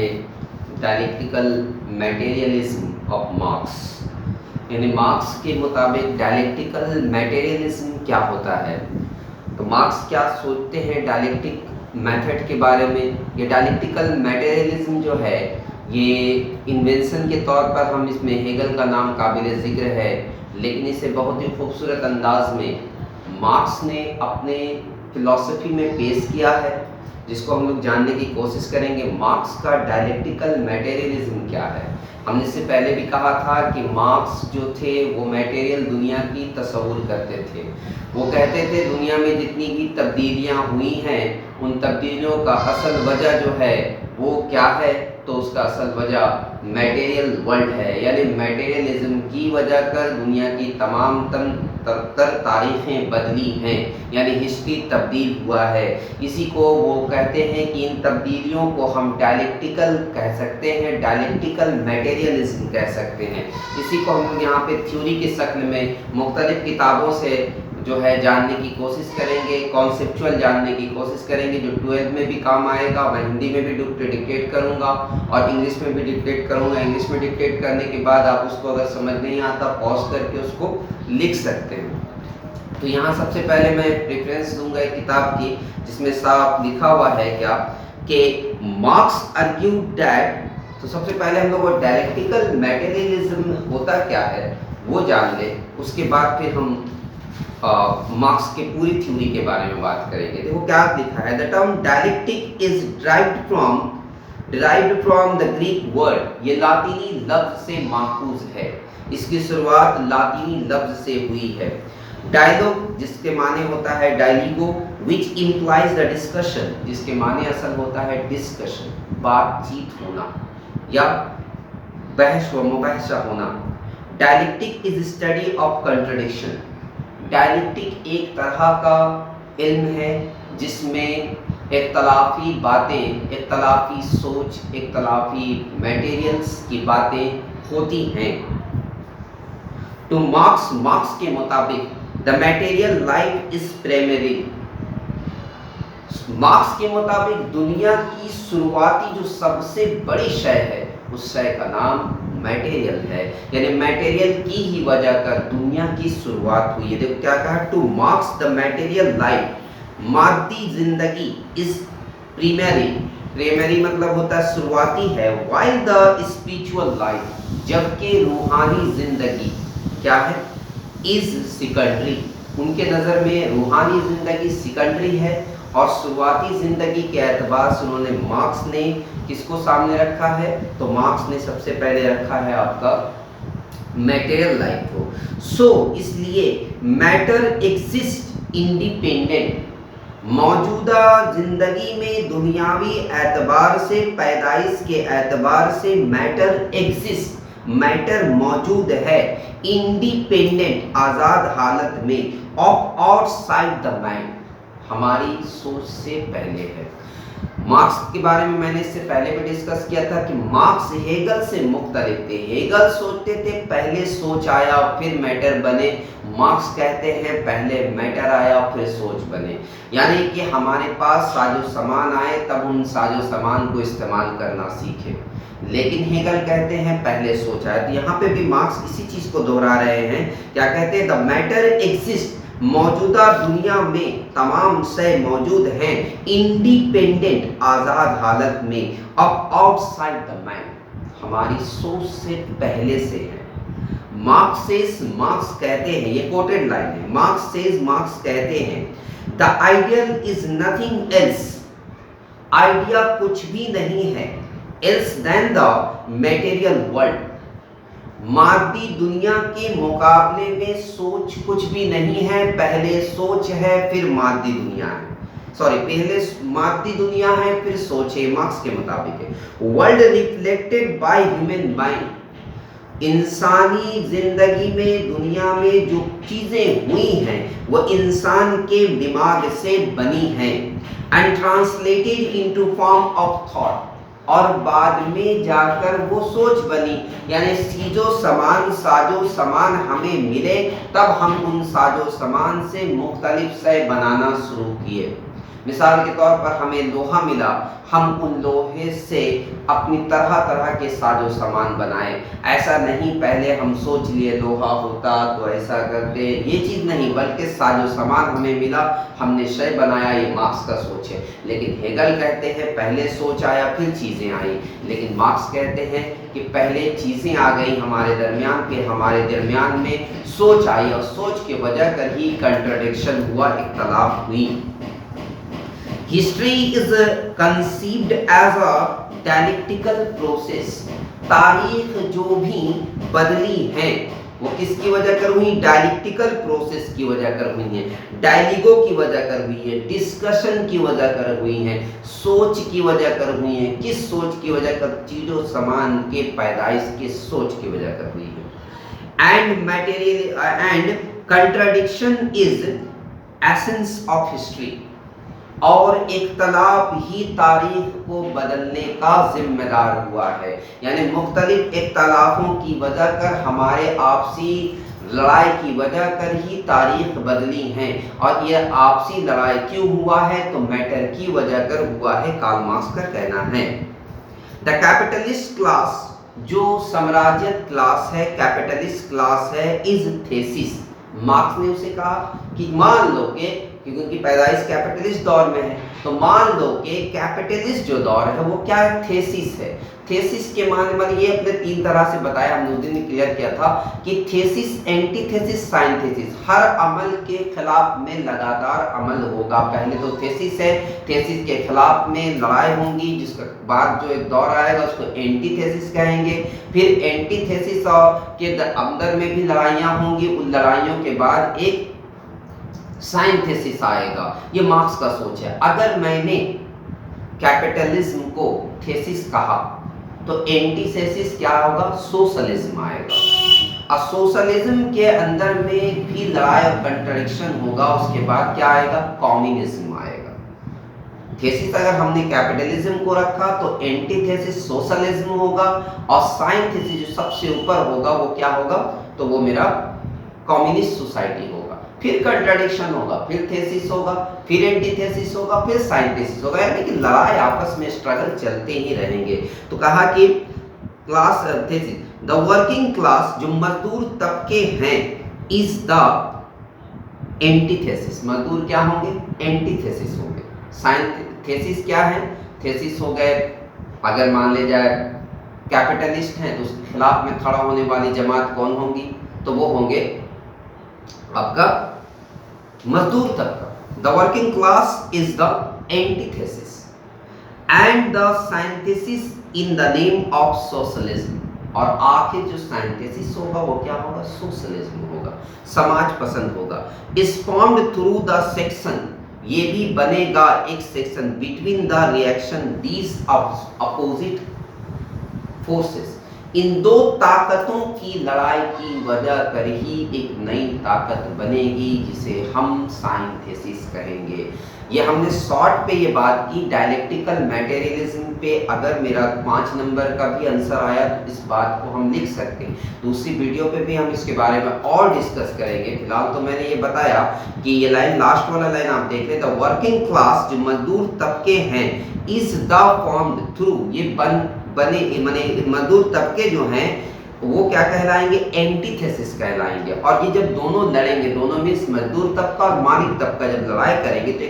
है dialectical materialism of marks, यानी marks के मुताबिक डायलेक्टिकल मटेरियलिज्म क्या होता है। तो मार्क्स क्या सोचते हैं डायलेक्टिक मेथड के बारे में। ये डायलेक्टिकल मटेरियलिज्म जो है ये इन्वेंशन के तौर पर हम इसमें हेगल का नाम काबिल ज़िक्र है, लेकिन इसे बहुत ही खूबसूरत अंदाज में मार्क्स ने अपने फिलॉसफी में पेश किया है, जिसको हम लोग जानने की कोशिश करेंगे। मार्क्स का डायलेक्टिकल मटेरियलिज्म क्या है। हमने इससे पहले भी कहा था कि मार्क्स जो थे वो मटेरियल दुनिया की तस्वुर करते थे। वो कहते थे दुनिया में जितनी भी तब्दीलियाँ हुई हैं उन तब्दीलियों का असल वजह जो है वो क्या है, तो उसका असल वजह मटेरियल वर्ल्ड है, यानी मटेरियलिज्म की वजह कर दुनिया की तमाम तर तारीखें बदली हैं, यानी हिस्ट्री तब्दील हुआ है। इसी को वो कहते हैं कि इन तब्दीलियों को हम डायलेक्टिकल कह सकते हैं, डायलेक्टिकल मटेरियलिज्म कह सकते हैं। इसी को हम यहाँ पे थ्योरी की शक्ल में मुख्तलिफ किताबों से जो है जानने की कोशिश करेंगे, कॉन्सेप्चुअल जानने की कोशिश करेंगे, जो 12th में भी काम आएगा। मैं हिंदी में भी डिक्टेट करूंगा और इंग्लिश में भी डिक्टेट करूंगा। इंग्लिश में डिक्टेट करने के बाद आप उसको अगर समझ नहीं आता पॉज करके उसको लिख सकते हैं। तो यहाँ सबसे पहले मैं रेफरेंस दूंगा एक किताब की जिसमें साफ लिखा हुआ है क्या कि मार्क्स आर्ग्यूड दैट। तो सबसे पहले हम लोग डायलेक्टिकल मटेरियलिज्म होता क्या है वो जान ले, उसके बाद फिर हम मार्क्स के पूरी थ्योरी के बारे में बात करेंगे। देखो क्या लिखा है, the term dialectic is derived from the Greek word. ये लातीनी लफ्ज से माखूज है, इसकी शुरुआत लातीनी लफ्ज से हुई है। डायलॉग जिसके माने होता है डायलिगो, विच इम्प्लाइज द डिस्कशन, जिसके माने असल होता है डिस्कशन, बातचीत होना या बहस व मुबाहसा होना। Dialectic is study of contradiction. Dialectic एक तरह का इल्म है जिसमें इख्तलाफी बातें, इख्तलाफी सोच, इख्तलाफी मटेरियल्स की बातें होती हैं। टू मार्क्स के मुताबिक the material life is primary. Marks के मुताबिक दुनिया की शुरुआती जो सबसे बड़ी शय है उस शय का नाम मटेरियल है, यानी मटेरियल की ही वजह कर दुनिया की शुरुआत हुई है। देखो क्या कहा, to Marx the material life, मादी जिंदगी इज प्राइमरी मतलब होता है शुरुआती है, व्हाइल द स्पिरिचुअल लाइफ, जबकि रूहानी जिंदगी क्या है, इज सेकेंडरी। उनके नज़र में रूहानी जिंदगी सेकेंडरी है और शुरुआती जिंदगी के एतबार से उन्होंने मार्क्स ने किसको सामने रखा है, तो मार्क्स ने सबसे पहले रखा है आपका मटेरियल लाइफ को। सो इसलिए मैटर एग्जिस्ट इंडिपेंडेंट, मौजूदा जिंदगी में दुनियावी एतबार से, पैदाइश के एतबार से मैटर एग्जिस्ट, मैटर मौजूद है, इंडिपेंडेंट आज़ाद हालत में, ऑफ आउटसाइड द माइंड, हमारी सोच से पहले है। मार्क्स के बारे में मैंने इससे पहले भी डिस्कस किया था कि मार्क्स हेगल से मुख्तलिफ थे। हेगल सोचते थे पहले सोच आया फिर मैटर बने, मार्क्स कहते हैं पहले मैटर आया फिर सोच बने, यानी कि हमारे पास साजो सामान आए तब उन साजो सामान को इस्तेमाल करना सीखे, लेकिन हेगल कहते हैं पहले सोच आया। तो यहाँ पे भी मार्क्स इसी चीज को दोहरा रहे हैं, क्या कहते हैं, द मैटर एग्जिस्ट, मौजूदा दुनिया में तमाम शय मौजूद हैं, इंडिपेंडेंट आज़ाद हालत में, अब आउटसाइड द माइंड, हमारी सोच से पहले से है। मार्क्स कहते हैं, ये कोटेड लाइन है, मार्क्स कहते हैं the ideal is nothing else, idea कुछ भी नहीं है, else than the material world, मादी दुनिया के मुकाबले में सोच कुछ भी नहीं है, पहले सोच है फिर मादी दुनिया है, पहले मादी दुनिया है फिर सोच है, मार्क्स के मुताबिक है। World reflected by human mind, इंसानी जिंदगी में दुनिया में जो चीजें हुई हैं वो इंसान के दिमाग से बनी हैं, and translated into form of thought, और बाद में जाकर वो सोच बनी, यानी साजो समान हमें मिले तब हम उन साजो समान से मुख्तलिफ शय बनाना शुरू किए। मिसाल के तौर पर हमें लोहा मिला, हम उन लोहे से अपनी तरह तरह के साजो सामान बनाए। ऐसा नहीं पहले हम सोच लिए लोहा होता तो ऐसा करते, ये चीज़ नहीं, बल्कि साजो सामान हमें मिला, हमने शय बनाया, ये मार्क्स का सोच है। लेकिन हेगल कहते हैं पहले सोच आया फिर चीज़ें आई, लेकिन मार्क्स कहते हैं कि पहले चीज़ें आ गई हमारे दरमियान में सोच आई, और सोच के वजह कर ही कंट्रडिक्शन हुआ, इख्तलाफ हुई। History is conceived as a dialectical process. तारीख जो भी बदली है वो किसकी वजह कर हुई? डायलेक्टिकल प्रोसेस की वजह कर हुई है, डायलिगो की वजह कर हुई है, डिस्कशन की वजह कर हुई है, सोच की वजह कर हुई है। किस सोच की वजह कर? चीजों सामान के पैदाइश की सोच की वजह कर हुई है। And contradiction is essence of history. और इख्तलाफ ही तारीख को बदलने का जिम्मेदार हुआ है, यानी मुख्तलिफ इख्तलाफों की वजह कर, हमारे आपसी लड़ाई की वजह कर ही तारीख बदली है। और यह आपसी लड़ाई क्यों हुआ है? तो मैटर की वजह कर हुआ है, कार्ल मार्क्स का कहना है। द कैपिटलिस्ट क्लास, जो साम्राज्यत क्लास है, कैपिटलिस्ट क्लास है, इज थेसिस। मार्क्स ने उसे कहा कि मान लो कि क्योंकि उनकी पैदाइश कैपिटलिस्ट दौर में है, तो मान लो कि कैपिटलिस्ट जो दौर है वो क्या है? थेसिस है। थेसिस के माने ये अपने तीन तरह से बताया, हमने उस दिन क्लियर किया था कि थेसिस, एंटीथेसिस, साइंथेसिस। हर अमल के खिलाफ में लगातार अमल होगा। पहले तो थेसिस है, थेसिस के खिलाफ में लड़ाई होंगी, जिसके बाद जो एक दौर आएगा उसको एंटीथेसिस कहेंगे। फिर एंटीथेसिस के अंदर में भी लड़ाइयाँ होंगी, उन लड़ाइयों के बाद एक साइंथेसिस आएगा। ये मार्क्स का सोच है। अगर मैंने कैपिटलिज्म को थेसिस कहा तो एंटीथेसिस क्या होगा? सोशलिज्म आएगा। और सोशलिज्म के अंदर में भी लड़ाई और कंट्रडिक्शन होगा। उसके बाद क्या आएगा? कम्युनिज्म आएगा। थेसिस अगर हमने कैपिटलिज्म को रखा तो एंटीथेसिस सोशलिज्म होगा, और साइंथेसिस जो सबसे ऊपर होगा वो क्या होगा? तो वो मेरा कम्युनिस्ट सोसाइटी होगा। फिर कंट्राडिक्शन होगा, फिर थेसिस होगा, फिर एंटीथेसिस होगा, फिर साइंथेसिस होगा, यानी कि लड़ाई आपस में स्ट्रगल चलते ही रहेंगे। तो कहा कि class thesis, the working class, जो मजदूर तबके हैं, इज द एंटीथेसिस। मजदूर क्या होंगे? एंटीथेसिस होंगे। साइंथेसिस क्या है? थेसिस हो गए, अगर मान ले जाए कैपिटलिस्ट हैं तो उसके खिलाफ में खड़ा होने वाली जमात कौन होंगी? तो वो होंगे आपका मजदूर तबका। The working class is the antithesis and the synthesis in the name of socialism. और आखिर जो साइंथेसिस होगा वो क्या होगा? सोशलिज्म होगा, समाज पसंद होगा। Is formed through the section, ये भी बनेगा एक section, between the reaction these opposite forces. इन दो ताकतों की लड़ाई की वजह कर ही एक नई ताकत बनेगी, जिसे हम साइंथेसिस कहेंगे। ये हमने शॉर्ट पे ये बात की। डायलेक्टिकल मटेरियलिज्म पे अगर मेरा 5 नंबर का भी आंसर आया तो इस बात को हम लिख सकते हैं। दूसरी वीडियो पे भी हम इसके बारे में और डिस्कस करेंगे। फिलहाल तो मैंने ये बताया कि ये लाइन, लास्ट वाला लाइन आप देख रहे, द वर्किंग क्लास, जो मजदूर तबके हैं, इज द फॉर्म्ड थ्रू, ये बने माने मजदूर तबके जो हैं वो क्या कहलाएंगे? एंटीथेसिस कहलाएंगे। और ये जब दोनों लड़ेंगे, दोनों में मजदूर तबका और मालिक तबका जब लड़ाई करेंगे तो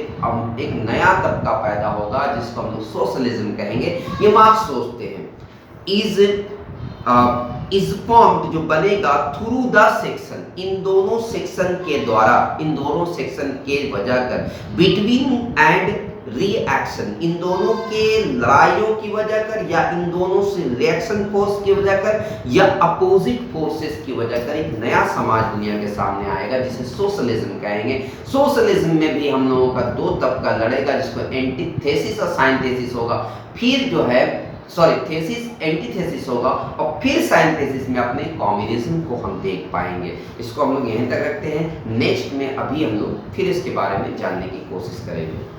एक नया तबका पैदा होगा जिसको हम लोग सोशलिज्म कहेंगे। ये मार्क्स सोचते हैं। इज फॉर्म्ड, जो बनेगा थ्रू द सेक्शन, इन दोनों सेक्शन के द्वारा, इन दोनों सेक्शन के वजह कर, बिटवीन एंड रिएक्शन, इन दोनों के लड़ाइयों की वजह कर, या इन दोनों से रिएक्शन फोर्स की वजह कर, या अपोजिट फोर्सेस की वजह कर एक नया समाज दुनिया के सामने आएगा जिसे सोशलिज्म कहेंगे। सोशलिज्म में भी हम लोगों का दो तबका लड़ेगा, जिसको एंटीथेसिस और साइंथेसिस होगा। फिर जो है थेसिस, एंटीथेसिस होगा, और फिर साइंथेसिस में अपने कम्युनिज्म को हम देख पाएंगे। इसको हम लोग यहीं तक रखते हैं। नेक्स्ट में अभी हम लोग फिर इसके बारे में जानने की कोशिश करेंगे।